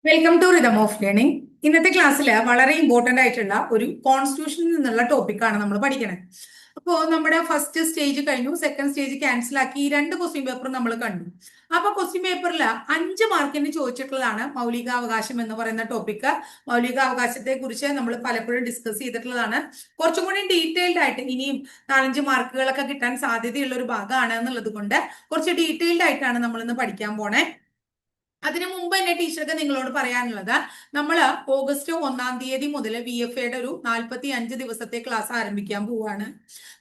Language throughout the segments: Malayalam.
Welcome to rhythm of learning. ഇന്നത്തെ ക്ലാസ്സിൽ വളരെ ഇമ്പോർട്ടന്റ് ആയിട്ടുള്ള ഒരു കോൺസ്റ്റിറ്റ്യൂഷനിൽ നിന്നുള്ള ടോപ്പിക്കാണ് നമ്മൾ പഠിക്കണത്. അപ്പോൾ നമ്മുടെ ഫസ്റ്റ് സ്റ്റേജ് കഴിഞ്ഞു, സെക്കൻഡ് സ്റ്റേജ് ക്യാൻസൽ ആക്കി ഈ രണ്ട് ക്വസ്റ്റ്യൻ പേപ്പർ നമ്മൾ കണ്ടു. അപ്പൊ ക്വസ്റ്റ്യൻ പേപ്പറിൽ 5 മാർക്കിന് ചോദിച്ചിട്ടുള്ളതാണ് മൗലികാവകാശം എന്ന് പറയുന്ന ടോപ്പിക്ക്. മൗലികാവകാശത്തെ കുറിച്ച് നമ്മൾ പലപ്പോഴും ഡിസ്കസ് ചെയ്തിട്ടുള്ളതാണ്. കുറച്ചും കൂടി ഡീറ്റെയിൽഡ് ആയിട്ട് ഇനിയും 4-5 മാർക്കുകളൊക്കെ കിട്ടാൻ സാധ്യതയുള്ള ഒരു ഭാഗമാണ് എന്നുള്ളത് കൊണ്ട് കുറച്ച് ഡീറ്റെയിൽഡ് ആയിട്ടാണ് നമ്മൾ ഇന്ന് പഠിക്കാൻ പോണേ. അതിനു മുമ്പ് തന്നെ ടീച്ചർക്ക് നിങ്ങളോട് പറയാനുള്ളത്, നമ്മൾ ഓഗസ്റ്റ് 1-ാം തീയതി മുതൽ VFAയുടെ ഒരു 45 ദിവസത്തെ ക്ലാസ് ആരംഭിക്കാൻ പോവാണ്.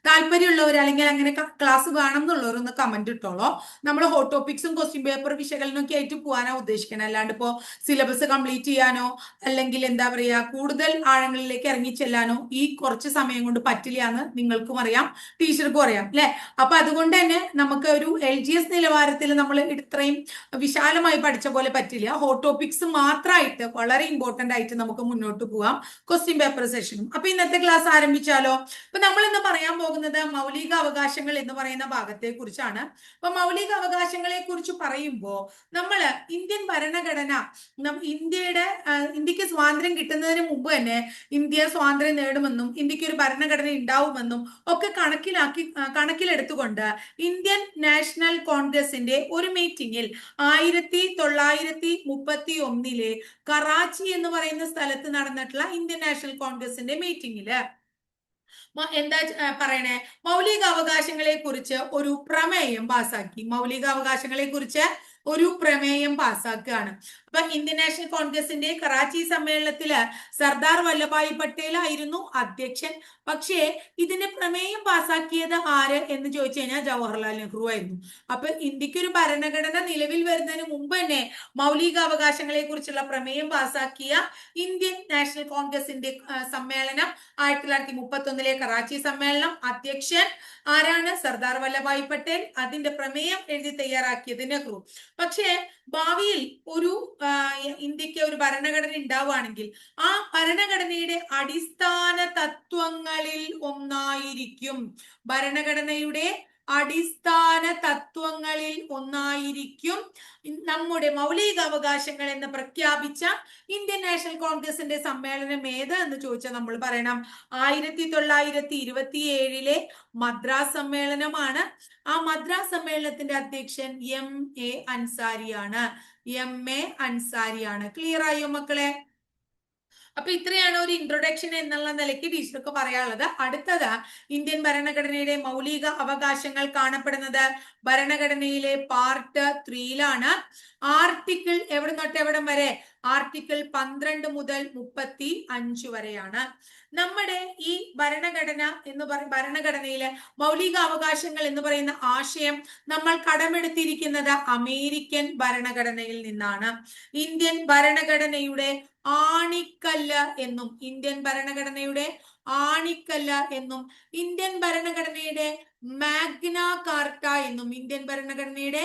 താല്പര്യമുള്ളവർ അല്ലെങ്കിൽ അങ്ങനെ ക്ലാസ് വേണം എന്നുള്ളവർ ഒന്ന് കമന്റ് ഇട്ടോളോ. നമ്മൾ ഹോട്ട് ടോപ്പിക്സും ക്വസ്റ്റ്യൻ പേപ്പർ വിശകലനമൊക്കെ ആയിട്ട് പോകാനാണ് ഉദ്ദേശിക്കുന്നത്. അല്ലാണ്ട് ഇപ്പോൾ സിലബസ് കംപ്ലീറ്റ് ചെയ്യാനോ അല്ലെങ്കിൽ എന്താ പറയുക കൂടുതൽ ആഴങ്ങളിലേക്ക് ഇറങ്ങി ചെല്ലാനോ ഈ കുറച്ച് സമയം കൊണ്ട് പറ്റില്ല എന്ന് നിങ്ങൾക്കും അറിയാം, ടീച്ചർക്കും അറിയാം അല്ലെ. അപ്പൊ അതുകൊണ്ട് തന്നെ നമുക്ക് ഒരു LGS നിലവാരത്തിൽ നമ്മൾ ഇത്രയും വിശാലമായി പഠിച്ച പോലെ പറ്റില്ല. ഹോട്ട് ടോപ്പിക്സ് മാത്രമായിട്ട് വളരെ ഇമ്പോർട്ടന്റ് ആയിട്ട് നമുക്ക് മുന്നോട്ട് പോവാം ക്വസ്റ്റ്യൻ പേപ്പർ സെഷനും. അപ്പൊ ഇന്നത്തെ ക്ലാസ് ആരംഭിച്ചാലോ? അപ്പൊ നമ്മൾ ഇന്ന് പറയാൻ പോകുന്നത് മൗലിക അവകാശങ്ങൾ എന്ന് പറയുന്ന ഭാഗത്തെ കുറിച്ചാണ്. അപ്പൊ മൗലിക അവകാശങ്ങളെ കുറിച്ച് പറയുമ്പോൾ നമ്മൾ ഇന്ത്യൻ ഭരണഘടന, ഇന്ത്യക്ക് സ്വാതന്ത്ര്യം കിട്ടുന്നതിന് മുമ്പ് തന്നെ ഇന്ത്യ സ്വാതന്ത്ര്യം നേടുമെന്നും ഇന്ത്യക്ക് ഒരു ഭരണഘടന ഉണ്ടാവുമെന്നും ഒക്കെ കണക്കിലെടുത്തുകൊണ്ട് ഇന്ത്യൻ നാഷണൽ കോൺഗ്രസിന്റെ ഒരു മീറ്റിംഗിൽ 1931 കറാച്ചി എന്ന് പറയുന്ന സ്ഥലത്ത് നടന്നിട്ടുള്ള ഇന്ത്യൻ നാഷണൽ കോൺഗ്രസിന്റെ മീറ്റിംഗില് എന്താ പറയണേ, മൗലികാവകാശങ്ങളെ കുറിച്ച് ഒരു പ്രമേയം പാസാക്കി. മൗലികാവകാശങ്ങളെ കുറിച്ച് ഒരു പ്രമേയം പാസ്സാക്കുകയാണ്. അപ്പൊ ഇന്ത്യൻ നാഷണൽ കോൺഗ്രസിന്റെ കറാച്ചി സമ്മേളനത്തില് സർദാർ വല്ലഭായ് പട്ടേൽ ആയിരുന്നു അധ്യക്ഷൻ. പക്ഷേ ഇതിന്റെ പ്രമേയം പാസ്സാക്കിയത് ആര് എന്ന് ചോദിച്ചു കഴിഞ്ഞാൽ ജവഹർലാൽ നെഹ്റു ആയിരുന്നു. അപ്പൊ ഇന്ത്യക്ക് ഒരു ഭരണഘടന നിലവിൽ വരുന്നതിന് മുമ്പ് തന്നെ മൗലികാവകാശങ്ങളെ കുറിച്ചുള്ള പ്രമേയം പാസ്സാക്കിയ ഇന്ത്യൻ നാഷണൽ കോൺഗ്രസിന്റെ സമ്മേളനം 1931 കറാച്ചി സമ്മേളനം. അധ്യക്ഷൻ ആരാണ്? സർദാർ വല്ലഭായ് പട്ടേൽ. അതിന്റെ പ്രമേയം എഴുതി തയ്യാറാക്കിയത് നെഹ്റു. പക്ഷേ ഭാവിയിൽ ഒരു ഇന്ത്യക്ക് ഒരു ഭരണഘടന ഉണ്ടാവുകയാണെങ്കിൽ ആ ഭരണഘടനയുടെ അടിസ്ഥാന തത്വങ്ങളിൽ ഒന്നായിരിക്കും, ഭരണഘടനയുടെ അടിസ്ഥാന തത്വങ്ങളിൽ ഒന്നായിരിക്കും നമ്മുടെ മൗലികാവകാശങ്ങൾ എന്ന് പ്രഖ്യാപിച്ച ഇന്ത്യൻ നാഷണൽ കോൺഗ്രസിന്റെ സമ്മേളനം ഏത് എന്ന് ചോദിച്ചാൽ നമ്മൾ പറയണം 1927 മദ്രാസ് സമ്മേളനമാണ്. ആ മദ്രാസ് സമ്മേളനത്തിന്റെ അധ്യക്ഷൻ MA അൻസാരിയാണ്. MA അൻസാരിയാണ്. ക്ലിയർ ആയോ മക്കളെ? അപ്പൊ ഇത്രയാണ് ഒരു ഇൻട്രൊഡക്ഷൻ എന്നുള്ള നിലയ്ക്ക് ടീച്ചർക്ക് പറയാനുള്ളത്. അടുത്തത് ഇന്ത്യൻ ഭരണഘടനയുടെ മൗലിക അവകാശങ്ങൾ കാണപ്പെടുന്നത് ഭരണഘടനയിലെ പാർട്ട് 3 ആർട്ടിക്കിൾ എവിടെ തൊട്ട് എവിടം വരെ? ആർട്ടിക്കിൾ 12 മുതൽ 35 വരെയാണ്. നമ്മുടെ ഈ ഭരണഘടന എന്ന് ഭരണഘടനയിലെ മൗലിക അവകാശങ്ങൾ എന്ന് പറയുന്ന ആശയം നമ്മൾ കടമെടുത്തിരിക്കുന്നത് അമേരിക്കൻ ഭരണഘടനയിൽ നിന്നാണ്. ഇന്ത്യൻ ഭരണഘടനയുടെ ആണിക്കല്ല് എന്നും ഇന്ത്യൻ ഭരണഘടനയുടെ ആണിക്കല്ല് എന്നും ഇന്ത്യൻ ഭരണഘടനയുടെ മാഗ്ന കാർട്ട എന്നും ഇന്ത്യൻ ഭരണഘടനയുടെ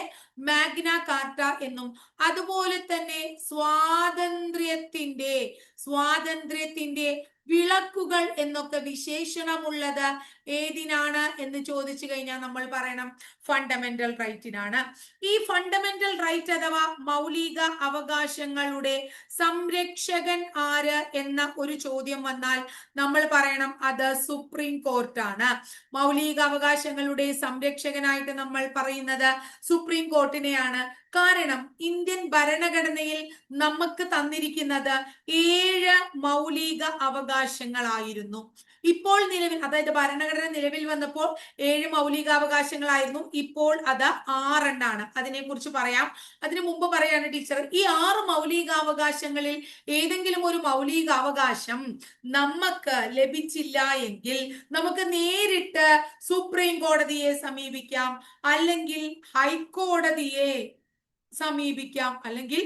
മാഗ്ന കാർട്ട എന്നും അതുപോലെ തന്നെ സ്വാതന്ത്ര്യത്തിന്റെ വിളക്കുകൾ എന്നൊക്കെ വിശേഷണമുള്ളത് ഏതിനാണ് എന്ന് ചോദിച്ചു കഴിഞ്ഞാൽ നമ്മൾ പറയണം ഫണ്ടമെന്റൽ റൈറ്റിനാണ്. ഈ ഫണ്ടമെന്റൽ റൈറ്റ് അഥവാ മൗലിക അവകാശങ്ങളുടെ സംരക്ഷകൻ ആര് എന്ന ഒരു ചോദ്യം വന്നാൽ നമ്മൾ പറയണം അത് സുപ്രീം കോർട്ടാണ്. മൗലിക അവകാശങ്ങളുടെ സംരക്ഷകനായിട്ട് നമ്മൾ പറയുന്നത് സുപ്രീം കോർട്ടിനെയാണ്. കാരണം ഇന്ത്യൻ ഭരണഘടനയിൽ നമുക്ക് തന്നിരിക്കുന്നത് 7 മൗലിക അവകാശങ്ങളായിരുന്നു. ഇപ്പോൾ നിലവിൽ, അതായത് ഭരണഘടന നിലവിൽ വന്നപ്പോൾ 7 മൗലികാവകാശങ്ങളായിരുന്നു. ഇപ്പോൾ അത് 6 അതിനെ കുറിച്ച് പറയാം. അതിനു മുമ്പ് പറയാണ് ടീച്ചർ, ഈ 6 മൗലികാവകാശങ്ങളിൽ ഏതെങ്കിലും ഒരു മൗലികാവകാശം നമുക്ക് ലഭിച്ചില്ല എങ്കിൽ നമുക്ക് നേരിട്ട് സുപ്രീം കോടതിയെ സമീപിക്കാം, അല്ലെങ്കിൽ ഹൈക്കോടതിയെ സമീപിക്കാം, അല്ലെങ്കിൽ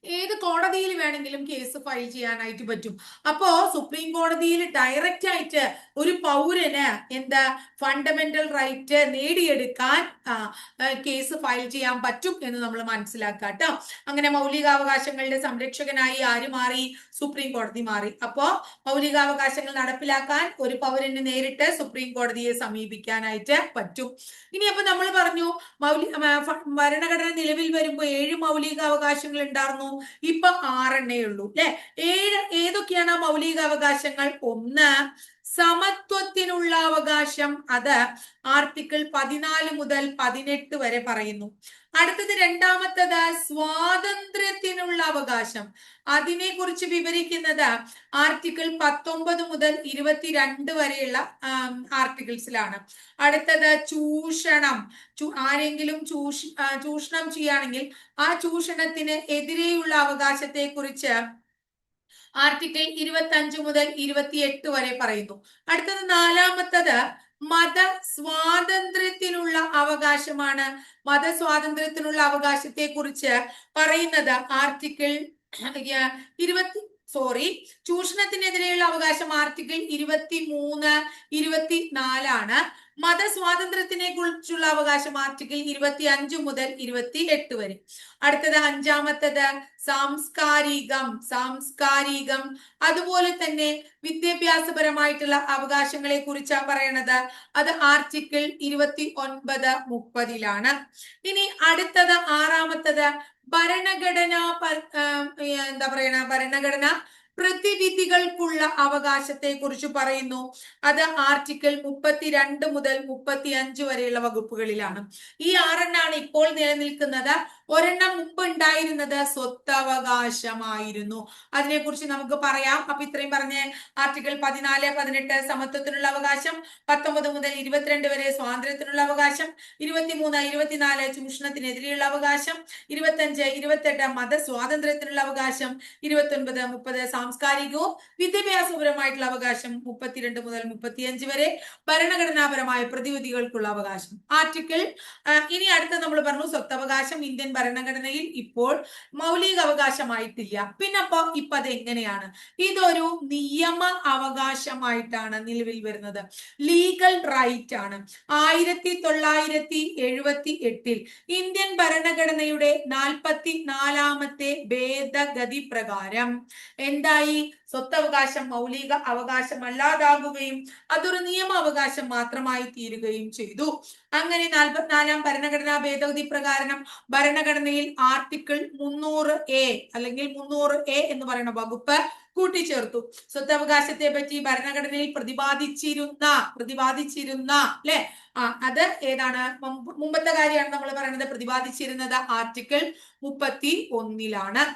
ഏത് കോടതിയിൽ വേണമെങ്കിലും കേസ് ഫയൽ ചെയ്യാനായിട്ട് പറ്റും. അപ്പോ സുപ്രീം കോടതിയിൽ ഡയറക്റ്റ് ആയിട്ട് ഒരു പൗരന് എന്താ ഫണ്ടമെന്റൽ റൈറ്റ് നേടിയെടുക്കാൻ കേസ് ഫയൽ ചെയ്യാൻ പറ്റും എന്ന് നമ്മൾ മനസ്സിലാക്കുക കേട്ടോ. അങ്ങനെ മൗലികാവകാശങ്ങളുടെ സംരക്ഷകനായി ആര് മാറി? സുപ്രീം കോടതി മാറി. അപ്പോ മൗലികാവകാശങ്ങൾ നടപ്പിലാക്കാൻ ഒരു പൗരന് നേരിട്ട് സുപ്രീം കോടതിയെ സമീപിക്കാനായിട്ട് പറ്റും. ഇനി അപ്പൊ നമ്മൾ പറഞ്ഞു ഭരണഘടന നിലവിൽ വരുമ്പോൾ 7 മൗലികാവകാശങ്ങൾ ഉണ്ടായിരുന്നു. ഇപ്പൊ 6 ഉള്ളൂ അല്ലെ. ഏതൊക്കെയാണ് ആ മൗലിക അവകാശങ്ങൾ? ഒന്ന്, സമത്വത്തിനുള്ള അവകാശം, അത് ആർട്ടിക്കിൾ 14 മുതൽ 18 വരെ പറയുന്നു. അടുത്തത് രണ്ടാമത്തത് സ്വാതന്ത്ര്യത്തിനുള്ള അവകാശം, അതിനെ കുറിച്ച് വിവരിക്കുന്നത് ആർട്ടിക്കിൾ 19 മുതൽ 22 വരെയുള്ള ആർട്ടിക്കിൾസിലാണ്. അടുത്തത് ചൂഷണം, ആരെങ്കിലും ചൂഷണം ചെയ്യുകയാണെങ്കിൽ ആ ചൂഷണത്തിന് എതിരെയുള്ള അവകാശത്തെ കുറിച്ച് ആർട്ടിക്കിൾ 25 മുതൽ 28 വരെ പറയുന്നു. അടുത്തത് നാലാമത്തത് മത സ്വാതന്ത്ര്യത്തിനുള്ള അവകാശമാണ്. മതസ്വാതന്ത്ര്യത്തിനുള്ള അവകാശത്തെ കുറിച്ച് പറയുന്നത് ആർട്ടിക്കിൾ 20 ചൂഷണത്തിനെതിരെയുള്ള അവകാശം ആർട്ടിക്കിൾ 23, 24 ആണ്. മതസ്വാതന്ത്ര്യത്തിനെ കുറിച്ചുള്ള അവകാശം ആർട്ടിക്കിൾ 25 മുതൽ 28 വരെ. അടുത്തത് അഞ്ചാമത്തത് സാംസ്കാരികം, അതുപോലെ തന്നെ വിദ്യാഭ്യാസപരമായിട്ടുള്ള അവകാശങ്ങളെ കുറിച്ചാണ് പറയണത്. അത് ആർട്ടിക്കിൾ 29, 30 ഇനി അടുത്തത് ആറാമത്തത് ഭരണഘടനാ ഭരണഘടന പ്രതിവിധികൾക്കുള്ള അവകാശത്തെ കുറിച്ച് പറയുന്നു. അത് ആർട്ടിക്കിൾ 32 മുതൽ 35 വരെയുള്ള വകുപ്പുകളിലാണ്. ഈ 6 ഇപ്പോൾ നിലനിൽക്കുന്നത്. ഒരെണ്ണം മുമ്പ് ഉണ്ടായിരുന്നത് സ്വത്തവകാശമായിരുന്നു. അതിനെക്കുറിച്ച് നമുക്ക് പറയാം. അപ്പൊ ഇത്രയും പറഞ്ഞ് ആർട്ടിക്കിൾ 14, 18 സമത്വത്തിനുള്ള അവകാശം, 19 മുതൽ 22 വരെ സ്വാതന്ത്ര്യത്തിനുള്ള അവകാശം, 23, 24 ചൂഷണത്തിനെതിരെയുള്ള അവകാശം, 25, 28 മതസ്വാതന്ത്ര്യത്തിനുള്ള അവകാശം, 29, 30 സാംസ്കാരികവും വിദ്യാഭ്യാസപരമായിട്ടുള്ള അവകാശം, 32 മുതൽ 35 വരെ ഭരണഘടനാപരമായ പ്രതിവിധികൾക്കുള്ള അവകാശം. ആർട്ടിക്കിൾ ഇനി അടുത്ത നമ്മൾ പറഞ്ഞു സ്വത്തവകാശം ഇന്ത്യൻ ഭരണഘടനയിൽ ഇപ്പോൾ മൗലിക അവകാശമായിട്ടില്ല. പിന്നെ ഇപ്പൊ അത് എങ്ങനെയാണ്? ഇതൊരു നിയമ അവകാശമായിട്ടാണ് നിലവിൽ വരുന്നത്. ലീഗൽ റൈറ്റ് ആണ്. 1978 ഇന്ത്യൻ ഭരണഘടനയുടെ 44ാമത്തെ ഭേദഗതി പ്രകാരം എന്തായി? സ്വത്തവകാശം മൗലിക അവകാശമല്ലാതാകുകയും അതൊരു നിയമ അവകാശം മാത്രമായി തീരുകയും ചെയ്തു. അങ്ങനെ 44ാം ഭരണഘടനാ ഭേദഗതി പ്രകാരം ഭരണഘടനയിൽ ആർട്ടിക്കിൾ 300A അല്ലെങ്കിൽ 300A എന്ന് പറയുന്ന വകുപ്പ് കൂട്ടിച്ചേർത്തു. സ്വത്തവകാശത്തെ പറ്റി ഭരണഘടനയിൽ പ്രതിപാദിച്ചിരുന്ന അല്ലെ, അത് ഏതാണ്? മുമ്പത്തെ കാര്യമാണ് നമ്മൾ പറയുന്നത്. പ്രതിപാദിച്ചിരുന്നത് ആർട്ടിക്കിൾ 31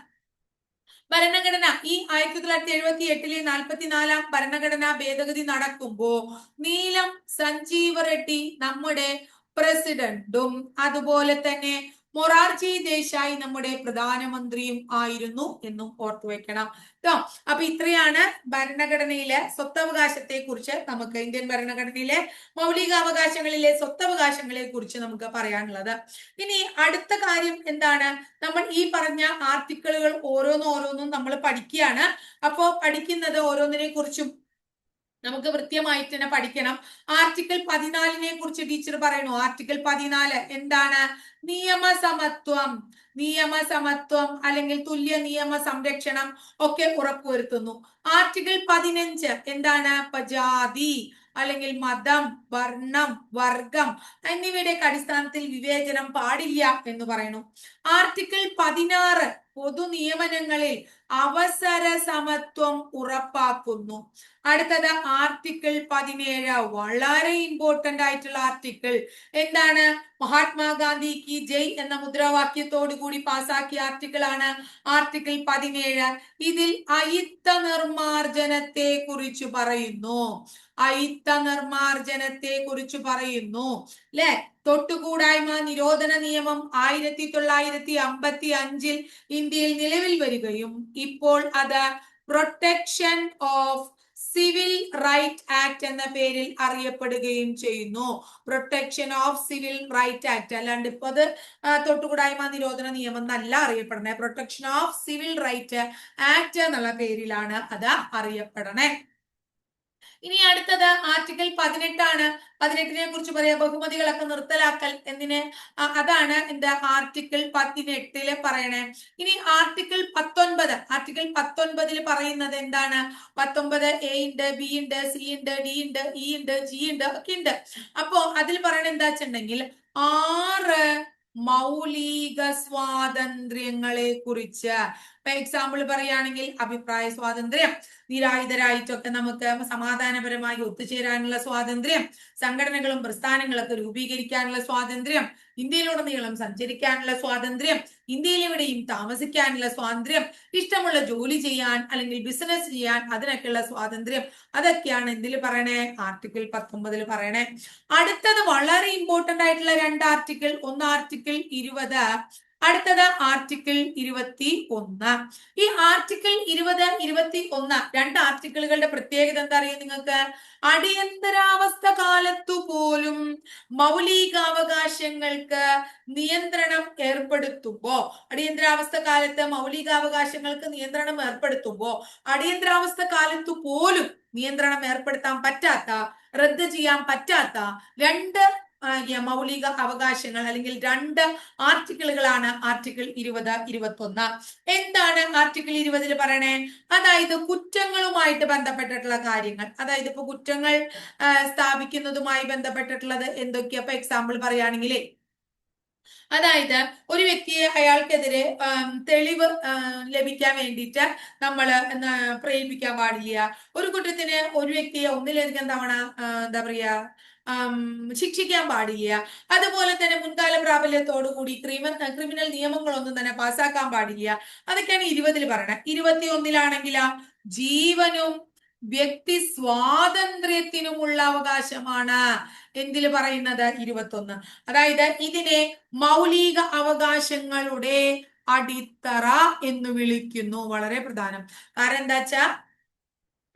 ഭരണഘടന ഈ 1978 44ാം ഭരണഘടനാ ഭേദഗതി നടക്കുമ്പോ നീലം സഞ്ജീവ റെഡ്ഡി നമ്മുടെ പ്രസിഡന്റും അതുപോലെ തന്നെ മൊറാർജി ദേശായി നമ്മുടെ പ്രധാനമന്ത്രിയും ആയിരുന്നു എന്നും ഓർത്തു വെക്കണം കേട്ടോ. അപ്പൊ ഇത്രയാണ് ഭരണഘടനയിലെ സ്വത്തവകാശത്തെ കുറിച്ച് നമുക്ക്, ഇന്ത്യൻ ഭരണഘടനയിലെ മൗലികാവകാശങ്ങളിലെ സ്വത്തവകാശങ്ങളെ കുറിച്ച് നമുക്ക് പറയാനുള്ളത്. ഇനി അടുത്ത കാര്യം എന്താണ്? നമ്മൾ ഈ പറഞ്ഞ ആർട്ടിക്കിളുകൾ ഓരോന്നും നമ്മൾ പഠിക്കുകയാണ്. അപ്പോ പഠിക്കുന്നത് ഓരോന്നിനെ കുറിച്ചും നമുക്ക് കൃത്യമായിട്ട് തന്നെ പഠിക്കണം. ആർട്ടിക്കിൾ 14 കുറിച്ച് ടീച്ചർ പറയുന്നു. ആർട്ടിക്കിൾ 14 എന്താണ്? നിയമസമത്വം അല്ലെങ്കിൽ തുല്യ നിയമ സംരക്ഷണം ഒക്കെ ഉറപ്പുവരുത്തുന്നു. ആർട്ടിക്കിൾ 15 എന്താണ്? ജാതി അല്ലെങ്കിൽ മതം, വർണ്ണം, വർഗം എന്നിവയുടെ അടിസ്ഥാനത്തിൽ വിവേചനം പാടില്ല എന്ന് പറയുന്നു. ആർട്ടിക്കിൾ 16 പൊതു നിയമനങ്ങളിൽ അവസര സമത്വം ഉറപ്പാക്കുന്നു. അടുത്തത് ആർട്ടിക്കിൾ 17 വളരെ ഇമ്പോർട്ടന്റ് ആയിട്ടുള്ള ആർട്ടിക്കിൾ എന്താണ്? മഹാത്മാഗാന്ധി കി ജയ് എന്ന മുദ്രാവാക്യത്തോടു കൂടി പാസാക്കിയ ആർട്ടിക്കിൾ ആണ് ആർട്ടിക്കിൾ 17. ഇതിൽ അയിത്ത നിർമാർജനത്തെ കുറിച്ച് പറയുന്നു. അല്ലെ, തൊട്ടുകൂടായ്മ നിരോധന നിയമം 1955 ഇന്ത്യയിൽ നിലവിൽ വരികയും ഇപ്പോൾ അത് protection of civil right act എന്ന പേരിൽ അറിയപ്പെടുകയും ചെയ്യുന്നു. Protection of civil right act, അല്ലാണ്ട് ഇപ്പൊ അത് തൊട്ടുകൂടായ്മ നിരോധന നിയമം എന്നല്ല അറിയപ്പെടുന്നത്. Protection of civil right act എന്നുള്ള പേരിലാണ് അത് അറിയപ്പെടണേ. ഇനി അടുത്തത് ആർട്ടിക്കിൾ 18 ആണ്. 18നെ കുറിച്ച് പറയാ, ബഹുമതികളൊക്കെ നിർത്തലാക്കൽ എന്തിന്, അതാണ് എന്താ ആർട്ടിക്കിൾ 18 പറയണേ. ഇനി ആർട്ടിക്കിൾ 19 പറയുന്നത് എന്താണ്? 19 A ഉണ്ട്, B ഉണ്ട്, C ഉണ്ട്, D ഉണ്ട്, E ഉണ്ട്, G ഉണ്ട് ഒക്കെ ഉണ്ട്. അപ്പോ അതിൽ പറയണ എന്താ വെച്ചിട്ടുണ്ടെങ്കിൽ 6 മൗലിക സ്വാതന്ത്ര്യങ്ങളെ കുറിച്ച്. ഇപ്പൊ എക്സാമ്പിൾ പറയുകയാണെങ്കിൽ അഭിപ്രായ സ്വാതന്ത്ര്യം, നിരായുധരായിട്ടൊക്കെ നമുക്ക് സമാധാനപരമായി ഒത്തുചേരാനുള്ള സ്വാതന്ത്ര്യം, സംഘടനകളും പ്രസ്ഥാനങ്ങളൊക്കെ രൂപീകരിക്കാനുള്ള സ്വാതന്ത്ര്യം, ഇന്ത്യയിലുടനീളം സഞ്ചരിക്കാനുള്ള സ്വാതന്ത്ര്യം, ഇന്ത്യയിൽ എവിടെയും താമസിക്കാനുള്ള സ്വാതന്ത്ര്യം, ഇഷ്ടമുള്ള ജോലി ചെയ്യാൻ അല്ലെങ്കിൽ ബിസിനസ് ചെയ്യാൻ അതിനൊക്കെയുള്ള സ്വാതന്ത്ര്യം, അതൊക്കെയാണ് എന്തിൽ പറയണേ? ആർട്ടിക്കിൾ 19 പറയണേ. അടുത്തത് വളരെ ഇമ്പോർട്ടന്റ് ആയിട്ടുള്ള രണ്ട് ആർട്ടിക്കിൾ, ഒന്ന് ആർട്ടിക്കിൾ 20, അടുത്തത് ആർട്ടിക്കിൾ 21. ഈ ആർട്ടിക്കിൾ 20, 21 രണ്ട് ആർട്ടിക്കിളുകളുടെ പ്രത്യേകത എന്താ അറിയാം നിങ്ങൾക്ക്? അടിയന്തരാവസ്ഥ കാലത്തു പോലും മൗലികാവകാശങ്ങൾക്ക് നിയന്ത്രണം ഏർപ്പെടുത്തുമ്പോ, അടിയന്തരാവസ്ഥ കാലത്ത് മൗലികാവകാശങ്ങൾക്ക് നിയന്ത്രണം ഏർപ്പെടുത്തുമ്പോ, അടിയന്തരാവസ്ഥ കാലത്തു പോലും നിയന്ത്രണം ഏർപ്പെടുത്താൻ പറ്റാത്ത, റദ്ദ് ചെയ്യാൻ പറ്റാത്ത രണ്ട് മൗലിക അവകാശങ്ങൾ അല്ലെങ്കിൽ രണ്ട് ആർട്ടിക്കിളുകളാണ് ആർട്ടിക്കിൾ 20, 21. എന്താണ് ആർട്ടിക്കിൾ 20 പറയണേ? അതായത് കുറ്റങ്ങളുമായിട്ട് ബന്ധപ്പെട്ടിട്ടുള്ള കാര്യങ്ങൾ, അതായത് ഇപ്പൊ കുറ്റങ്ങൾ സ്ഥാപിക്കുന്നതുമായി ബന്ധപ്പെട്ടിട്ടുള്ളത് എന്തൊക്കെയാ? ഇപ്പൊ എക്സാമ്പിൾ പറയുകയാണെങ്കിലേ, അതായത് ഒരു വ്യക്തിയെ അയാൾക്കെതിരെ തെളിവ് ലഭിക്കാൻ വേണ്ടിയിട്ട് നമ്മൾ പ്രേരിപ്പിക്കാൻ പാടില്ല. ഒരു കുറ്റത്തിന് ഒരു വ്യക്തിയെ ഒന്നിലധികം തവണ എന്താ പറയാ ശിക്ഷിക്കാൻ പാടില്ല. അതുപോലെ തന്നെ മുൻകാല പ്രാബല്യത്തോടുകൂടി ക്രിമിനൽ നിയമങ്ങളൊന്നും തന്നെ പാസ്സാക്കാൻ പാടില്ല. അതൊക്കെയാണ് 20 പറയണത്. 21 ജീവനും വ്യക്തി സ്വാതന്ത്ര്യത്തിനുമുള്ള അവകാശമാണ് എന്തിൽ പറയുന്നത്? 21. അതായത് ഇതിനെ മൗലിക അവകാശങ്ങളുടെ അടിത്തറ എന്ന് വിളിക്കുന്നു. വളരെ പ്രധാനം. കാരണം എന്താ വെച്ചാ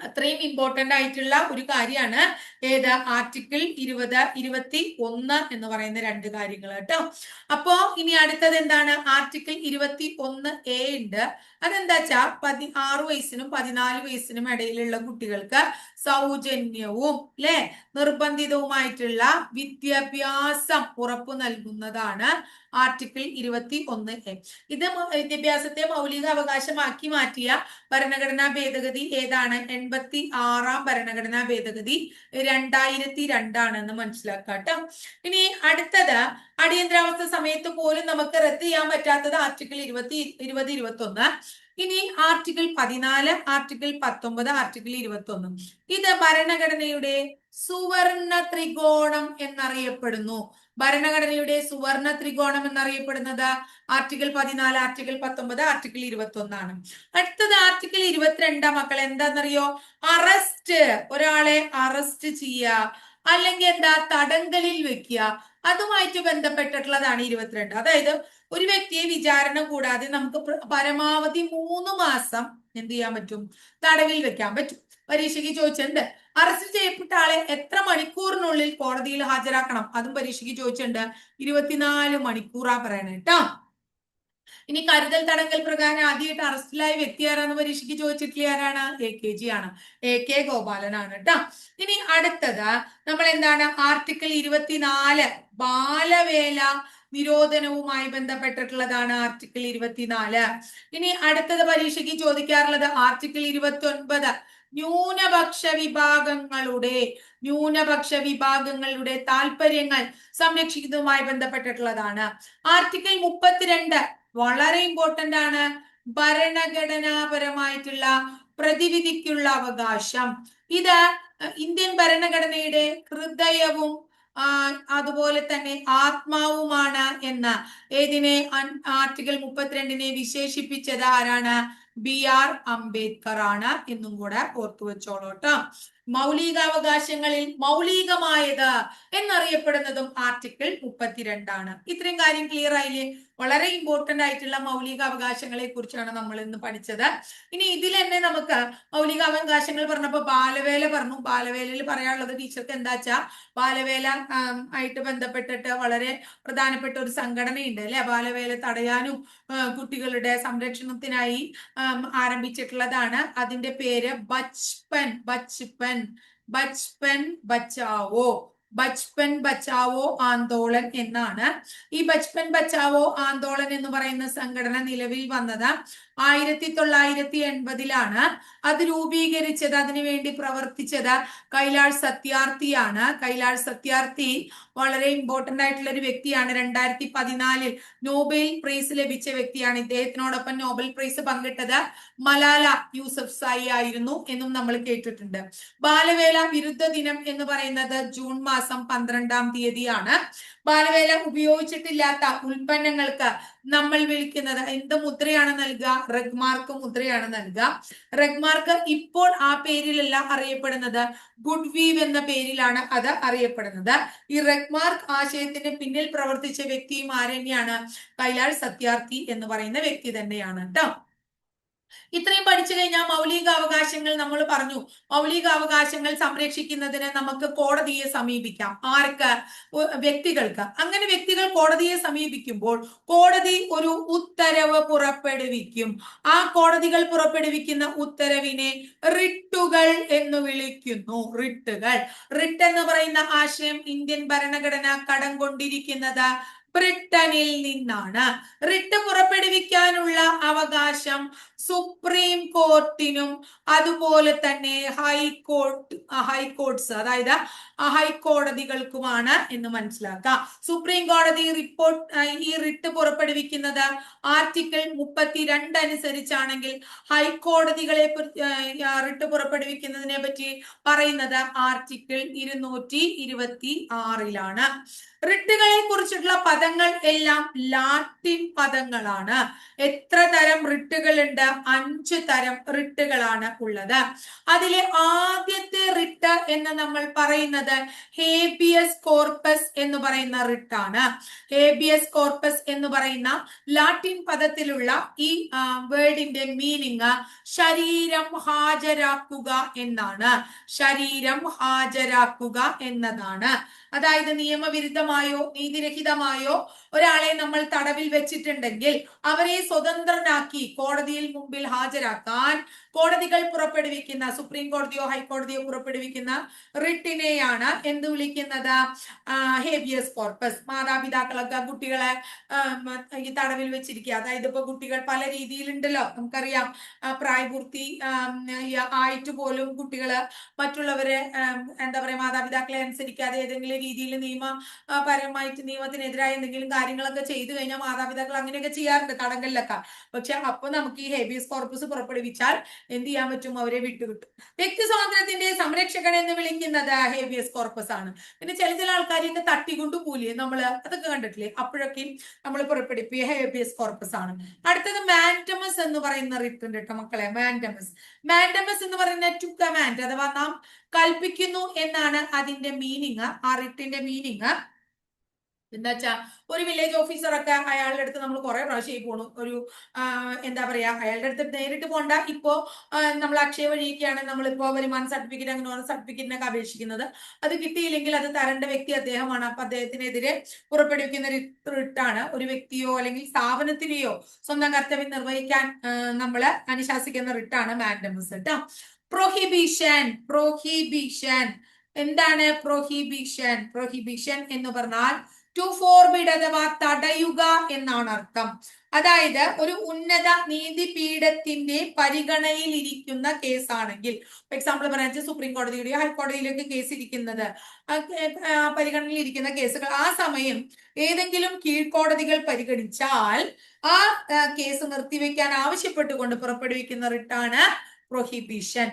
അത്രയും ഇമ്പോർട്ടന്റ് ആയിട്ടുള്ള ഒരു കാര്യമാണ് ഏത്? ആർട്ടിക്കിൾ 20, 21 എന്ന് പറയുന്ന രണ്ട് കാര്യങ്ങൾ കേട്ടോ. അപ്പോ ഇനി അടുത്തത് എന്താണ്? ആർട്ടിക്കിൾ 21A ഉണ്ട്. അതെന്താ വെച്ചാ 16 വയസ്സിനും 14 വയസ്സിനും ഇടയിലുള്ള കുട്ടികൾക്ക് സൗജന്യവും നിർബന്ധിതവുമായിട്ടുള്ള വിദ്യാഭ്യാസം ഉറപ്പു നൽകുന്നതാണ് ആർട്ടിക്കിൾ 21A. ഇത് വിദ്യാഭ്യാസത്തെ മൗലിക അവകാശമാക്കി മാറ്റിയ ഭരണഘടനാ ഭേദഗതി ഏതാണ്? 86-ാം ഭരണഘടനാ ഭേദഗതി 2002 എന്ന് മനസ്സിലാക്കാട്ടോ. ഇനി അടുത്തത് അടിയന്തരാവസ്ഥ സമയത്ത് പോലും നമുക്ക് റദ്ദ് ചെയ്യാൻ പറ്റാത്തത് ആർട്ടിക്കിൾ 20, 21. ഇനി ആർട്ടിക്കിൾ 14, ആർട്ടിക്കിൾ 19, ആർട്ടിക്കിൾ 21. ഇത് ഭരണഘടനയുടെ സുവർണ ത്രികോണം എന്നറിയപ്പെടുന്നു. ഭരണഘടനയുടെ സുവർണ ത്രികോണം എന്നറിയപ്പെടുന്നത് ആർട്ടിക്കിൾ 14, ആർട്ടിക്കിൾ 19, ആർട്ടിക്കിൾ 21 ആണ്. അടുത്തത് ആർട്ടിക്കിൾ 22 മക്കൾ എന്താണെന്നറിയോ? അറസ്റ്റ്, ഒരാളെ അറസ്റ്റ് ചെയ്യുക അല്ലെങ്കിൽ എന്താ തടങ്കലിൽ വെക്കുക, അതുമായിട്ട് ബന്ധപ്പെട്ടിട്ടുള്ളതാണ് 22. അതായത് ഒരു വ്യക്തിയെ വിചാരണ കൂടാതെ നമുക്ക് പരമാവധി 3 മാസം എന്ത് ചെയ്യാൻ പറ്റും? തടവിൽ വെക്കാൻ പറ്റും. പരീക്ഷയ്ക്ക് ചോദിച്ചിട്ടുണ്ട്. അറസ്റ്റ് ചെയ്യപ്പെട്ട ആളെ എത്ര മണിക്കൂറിനുള്ളിൽ കോടതിയിൽ ഹാജരാക്കണം? അതും പരീക്ഷയ്ക്ക് ചോദിച്ചിട്ടുണ്ട്. 24 മണിക്കൂറാ പറയണേ കേട്ടോ. ഇനി കരുതൽ തടങ്കൽ പ്രകാരം ആദ്യമായിട്ട് അറസ്റ്റിലായ വ്യക്തി ആരാന്ന് പരീക്ഷയ്ക്ക് ചോദിച്ചിട്ടില്ല. ആരാണ്? AKG ആണ്, AK ഗോപാലനാണ് കേട്ടോ. ഇനി അടുത്തത് നമ്മൾ എന്താണ്? ആർട്ടിക്കിൾ 24 ബാലവേല നിരോധനവുമായി ബന്ധപ്പെട്ടിട്ടുള്ളതാണ് ആർട്ടിക്കിൾ 24. ഇനി അടുത്തത് പരീക്ഷയ്ക്ക് ചോദിക്കാറുള്ളത് ആർട്ടിക്കിൾ 29 ന്യൂനപക്ഷ വിഭാഗങ്ങളുടെ താല്പര്യങ്ങൾ സംരക്ഷിക്കുന്നതുമായി ബന്ധപ്പെട്ടിട്ടുള്ളതാണ്. ആർട്ടിക്കിൾ 32 വളരെ ഇമ്പോർട്ടന്റ് ആണ്. ഭരണഘടനാപരമായിട്ടുള്ള പ്രതിവിധിക്കുള്ള അവകാശം. ഇത് ഇന്ത്യൻ ഭരണഘടനയുടെ ഹൃദയവും അതുപോലെ തന്നെ ആത്മാവുമാണ് എന്ന് ഏതിനെ? ആർട്ടിക്കിൾ 32 വിശേഷിപ്പിച്ചത് ആരാണ്? BR അംബേദ്കർ ആണ് എന്നും കൂടെ ഓർത്തു വെച്ചോളൂട്ടോ. മൗലികാവകാശങ്ങളിൽ മൗലികമായത് എന്നറിയപ്പെടുന്നതും ആർട്ടിക്കിൾ 32 ആണ്. ഇത്രയും കാര്യം ക്ലിയർ ആയില്ലേ? വളരെ ഇമ്പോർട്ടന്റ് ആയിട്ടുള്ള മൗലിക അവകാശങ്ങളെ കുറിച്ചാണ് നമ്മൾ ഇന്ന് പഠിച്ചത്. ഇനി ഇതിൽ തന്നെ നമുക്ക് മൗലിക അവകാശങ്ങൾ പറഞ്ഞപ്പോ ബാലവേല പറഞ്ഞു. ബാലവേലയിൽ പറയാനുള്ളത് ടീച്ചർക്ക് എന്താ വെച്ചാ, ബാലവേല ആയിട്ട് ബന്ധപ്പെട്ടിട്ട് വളരെ പ്രധാനപ്പെട്ട ഒരു സംഘടനയുണ്ട് അല്ലെ, ബാലവേല തടയാനും കുട്ടികളുടെ സംരക്ഷണത്തിനായി ആരംഭിച്ചിട്ടുള്ളതാണ്. അതിന്റെ പേര് ബച്പൻ ബച്ചാവോ. ബച്പൻ ബച്ചാവോ ആന്തോളൻ എന്നാണ്. ഈ ബച്പൻ ബച്ചാവോ ആന്തോളൻ എന്ന് പറയുന്ന സംഘടന നിലവിൽ വന്നത് 1980-ലാണ്. അത് രൂപീകരിച്ചത്, അതിനുവേണ്ടി പ്രവർത്തിച്ചത് കൈലാഷ് സത്യാർത്ഥിയാണ്. കൈലാഷ് സത്യാർത്ഥി വളരെ ഇമ്പോർട്ടന്റ് ആയിട്ടുള്ള ഒരു വ്യക്തിയാണ്. 2014 നോബൽ പ്രൈസ് ലഭിച്ച വ്യക്തിയാണ്. ഇദ്ദേഹത്തിനോടൊപ്പം നോബൽ പ്രൈസ് പങ്കിട്ടത് മലാല യൂസഫ് സായി ആയിരുന്നു എന്നും നമ്മൾ കേട്ടിട്ടുണ്ട്. ബാലവേല വിരുദ്ധ ദിനം എന്ന് പറയുന്നത് ജൂൺ മാസം 12-ാം തീയതിയാണ്. ബാലവേല ഉപയോഗിച്ചിട്ടില്ലാത്ത ഉൽപ്പന്നങ്ങൾക്ക് നമ്മൾ വിളിക്കുന്നത് എന്ത് മുദ്രയാണ് നൽകുക? റെഗ്മാർക്ക് മുദ്രയാണ് നൽകുക. റെഗ്മാർക്ക് ഇപ്പോൾ ആ പേരിലല്ല അറിയപ്പെടുന്നത്, ഗുഡ് വീവ് എന്ന പേരിലാണ് അത് അറിയപ്പെടുന്നത്. ഈ റെഗ്മാർക്ക് ആശയത്തിന് പിന്നിൽ പ്രവർത്തിച്ച വ്യക്തിയും ആരെന്നെയാണ്? കൈലാഷ് സത്യാർത്ഥി എന്ന് പറയുന്ന വ്യക്തി തന്നെയാണ് കേട്ടോ. ഇത്രയും പഠിച്ചു കഴിഞ്ഞാൽ മൗലികാവകാശങ്ങൾ നമ്മൾ പറഞ്ഞു. മൗലികാവകാശങ്ങൾ സംരക്ഷിക്കുന്നതിന് നമുക്ക് കോടതിയെ സമീപിക്കാം. ആർക്ക്? വ്യക്തികൾക്ക്. അങ്ങനെ വ്യക്തികൾ കോടതിയെ സമീപിക്കുമ്പോൾ കോടതി ഒരു ഉത്തരവ് പുറപ്പെടുവിക്കും. ആ കോടതികൾ പുറപ്പെടുവിക്കുന്ന ഉത്തരവിനെ റിട്ടുകൾ എന്ന് വിളിക്കുന്നു. റിട്ടുകൾ. റിട്ട് എന്ന് പറയുന്ന ആശയം ഇന്ത്യൻ ഭരണഘടന കടം കൊണ്ടിരിക്കുന്നത് ബ്രിട്ടനിൽ നിന്നാണ്. റിട്ട് പുറപ്പെടുവിക്കാനുള്ള അവകാശം സുപ്രീം കോർട്ടിനും അതുപോലെ തന്നെ ഹൈക്കോർട്ട്സ് അതായത് ഹൈക്കോടതികൾക്കുമാണ് എന്ന് മനസ്സിലാക്കാം. സുപ്രീം കോടതി ഈ റിട്ട് പുറപ്പെടുവിക്കുന്നത് ആർട്ടിക്കിൾ 32 അനുസരിച്ചാണെങ്കിൽ ഹൈക്കോടതികളെ റിട്ട് പുറപ്പെടുവിക്കുന്നതിനെ പറ്റി പറയുന്നത് ആർട്ടിക്കിൾ 226-ലാണ്. റിട്ടുകളെ കുറിച്ചിട്ടുള്ള പദങ്ങൾ എല്ലാം ലാറ്റിൻ പദങ്ങളാണ്. എത്ര തരം റിട്ടുകളുണ്ട്? 5 തരം റിട്ടുകളാണ് ഉള്ളത്. അതിലെ ആദ്യത്തെ റിട്ട് എന്ന് നമ്മൾ പറയുന്നത് ഹേബിയസ് കോർപ്പസ് എന്ന് പറയുന്ന റിട്ടാണ്. ഹേബിയസ് കോർപ്പസ് എന്ന് പറയുന്ന ലാറ്റിൻ പദത്തിലുള്ള ഈ വേർഡിന്റെ മീനിങ് ശരീരം ഹാജരാക്കുക എന്നാണ്. ശരീരം ഹാജരാക്കുക എന്നതാണ്. അതായത് നിയമവിരുദ്ധമായോ നീതിരഹിതമായോ ഒരാളെ നമ്മൾ തടവിൽ വെച്ചിട്ടുണ്ടെങ്കിൽ അവരെ സ്വതന്ത്രനാക്കി കോടതിയിൽ മുമ്പിൽ ഹാജരാക്കാൻ കോടതികൾ പുറപ്പെടുവിക്കുന്ന, സുപ്രീം കോടതിയോ ഹൈക്കോടതിയോ പുറപ്പെടുവിക്കുന്ന റിട്ടിനെയാണ് എന്ത് വിളിക്കുന്നത്? Habeas corpus. മാതാപിതാക്കളൊക്കെ കുട്ടികളെ ഈ തടവിൽ വെച്ചിരിക്കുക. അതായത് ഇപ്പൊ കുട്ടികൾ പല രീതിയിലുണ്ടല്ലോ, നമുക്കറിയാം. പ്രായപൂർത്തി ആയിട്ട് പോലും കുട്ടികള് മറ്റുള്ളവരെ എന്താ പറയാ മാതാപിതാക്കളെ അനുസരിക്കാതെ ഏതെങ്കിലും രീതിയിൽ നിയമപരമായിട്ട് നിയമത്തിനെതിരായ എന്തെങ്കിലും കാര്യങ്ങളൊക്കെ ചെയ്തു കഴിഞ്ഞാൽ മാതാപിതാക്കൾ അങ്ങനെയൊക്കെ ചെയ്യാറുണ്ട് തടങ്കലിലൊക്കെ. പക്ഷെ അപ്പൊ നമുക്ക് ഈ ഹേബിയസ് കോർപ്പസ് പുറപ്പെടുവിച്ചാൽ എന്ത് ചെയ്യാൻ പറ്റും? അവരെ വിട്ടുകിട്ടും. വ്യക്തി സ്വാതന്ത്ര്യത്തിന്റെ സംരക്ഷകൻ എന്ന് വിളിക്കുന്നത് ഹേബിയസ് കോർപ്പസ് ആണ്. പിന്നെ ചില ആൾക്കാർ ഇതിന്റെ തട്ടിക്കൊണ്ട് കൂലി നമ്മള് അതൊക്കെ കണ്ടിട്ടില്ലേ? അപ്പോഴൊക്കെ നമ്മൾ പുറപ്പെടുപ്പിയ ഹേബിയസ് കോർപ്പസ് ആണ്. അടുത്തത് മാൻഡമസ് എന്ന് പറയുന്ന റിട്ട് ഉണ്ട് കേട്ടോ മക്കളെ. മാൻഡമസ് എന്ന് പറയുന്ന ടു കമാൻഡ് അഥവാ നാം കൽപ്പിക്കുന്നു എന്നാണ് അതിന്റെ മീനിങ്. ആ റിട്ടിന്റെ മീനിങ് എന്താ വെച്ചാ ഒരു വില്ലേജ് ഓഫീസറൊക്കെ അയാളുടെ അടുത്ത് നമ്മൾ കുറെ പ്രാവശ്യം പോണു. ഒരു എന്താ പറയാ അയാളുടെ അടുത്ത് നേരിട്ട് പോണ്ട. ഇപ്പോ നമ്മൾ അക്ഷയ വഴിയൊക്കെയാണ് നമ്മളിപ്പോ വരുമാന സർട്ടിഫിക്കറ്റ് അങ്ങനെ ഓരോ സർട്ടിഫിക്കറ്റിനൊക്കെ അപേക്ഷിക്കുന്നത്. അത് കിട്ടിയില്ലെങ്കിൽ അത് തരേണ്ട വ്യക്തി അദ്ദേഹമാണ്. അപ്പൊ അദ്ദേഹത്തിനെതിരെ പുറപ്പെടുവിക്കുന്ന റിട്ടാണ്. ഒരു വ്യക്തിയോ അല്ലെങ്കിൽ സ്ഥാപനത്തിനെയോ സ്വന്തം കർത്തവ്യം നിർവഹിക്കാൻ നമ്മള് അനുശാസിക്കുന്ന റിട്ടാണ് മാൻഡമസ് കേട്ടോ. പ്രൊഹിബിഷൻ എന്താണ്? പ്രൊഹിബിഷൻ എന്ന് പറഞ്ഞാൽ ടു ഫോർബിഡ് അഥവാ തടയുക എന്നാണ് അർത്ഥം. അതായത് ഒരു ഉന്നത നീതിപീഠത്തിന്റെ പരിഗണനയിൽ ഇരിക്കുന്ന കേസാണെങ്കിൽ, ഫോർ എക്സാമ്പിൾ പറയാൻ സുപ്രീം കോടതിയുടെയോ ഹൈക്കോടതിയിലേക്ക് കേസ് ഇരിക്കുന്നത്, പരിഗണനയിൽ ഇരിക്കുന്ന കേസുകൾ ആ സമയം ഏതെങ്കിലും കീഴ്ക്കോടതികൾ പരിഗണിച്ചാൽ ആ കേസ് നിർത്തിവെക്കാൻ ആവശ്യപ്പെട്ടുകൊണ്ട് പുറപ്പെടുവിക്കുന്ന റിട്ടാണ് പ്രൊഹിബിഷൻ.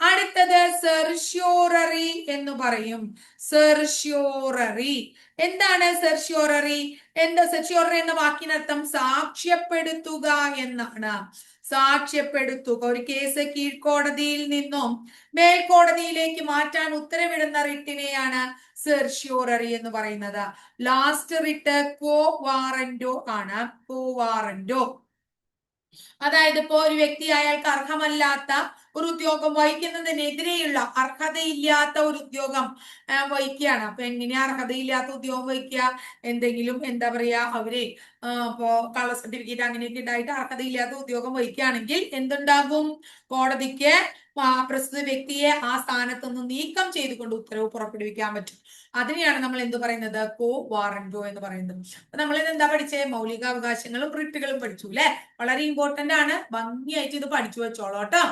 അടുത്തത് സെർഷ്യോററി എന്ന് പറയും. സെർഷ്യോററി എന്താണ്? സെർഷ്യോററി എന്ന വാക്കിനർത്ഥം സാക്ഷ്യപ്പെടുത്തുക എന്നാണ്. സാക്ഷ്യപ്പെടുത്തുക. ഒരു കേസ് കീഴ്ക്കോടതിയിൽ നിന്നും മേൽക്കോടതിയിലേക്ക് മാറ്റാൻ ഉത്തരവിടുന്ന റിട്ടിനെയാണ് സെർഷ്യോററി എന്ന് പറയുന്നത്. ലാസ്റ്റ് റിട്ട് ക്വോ വാറന്റോ ആണ്. ക്വോ വാറന്റോ അതായത് ഇപ്പോ ഒരു വ്യക്തി അയാൾക്ക് അർഹമല്ലാത്ത ഒരു ഉദ്യോഗം വഹിക്കുന്നതിനെതിരെയുള്ള അർഹതയില്ലാത്ത ഒരു ഉദ്യോഗം വഹിക്കുകയാണ്. അപ്പൊ എങ്ങനെയാ അർഹതയില്ലാത്ത ഉദ്യോഗം വഹിക്കുക? എന്തെങ്കിലും എന്താ പറയാ അവര് ഇപ്പോ കളർ സർട്ടിഫിക്കറ്റ് അങ്ങനെയൊക്കെ ഉണ്ടായിട്ട് അർഹതയില്ലാത്ത ഉദ്യോഗം വഹിക്കുകയാണെങ്കിൽ എന്തുണ്ടാകും? കോടതിക്ക് പ്രസ്തുത വ്യക്തിയെ ആ സ്ഥാനത്ത് നിന്ന് നീക്കം ചെയ്തുകൊണ്ട് ഉത്തരവ് പുറപ്പെടുവിക്കാൻ പറ്റും. അതിനെയാണ് നമ്മൾ എന്ത് പറയുന്നത്, കോ വാറന്റോ എന്ന് പറയുന്നത്. അപ്പൊ നമ്മൾ ഇത് എന്താ പഠിച്ചേ, മൗലികാവകാശങ്ങളും റിട്ടുകളും പഠിച്ചു അല്ലെ. വളരെ ഇമ്പോർട്ടന്റ് ആണ്, ഭംഗിയായിട്ട് ഇത് പഠിച്ചു വെച്ചോളൂ കേട്ടോ.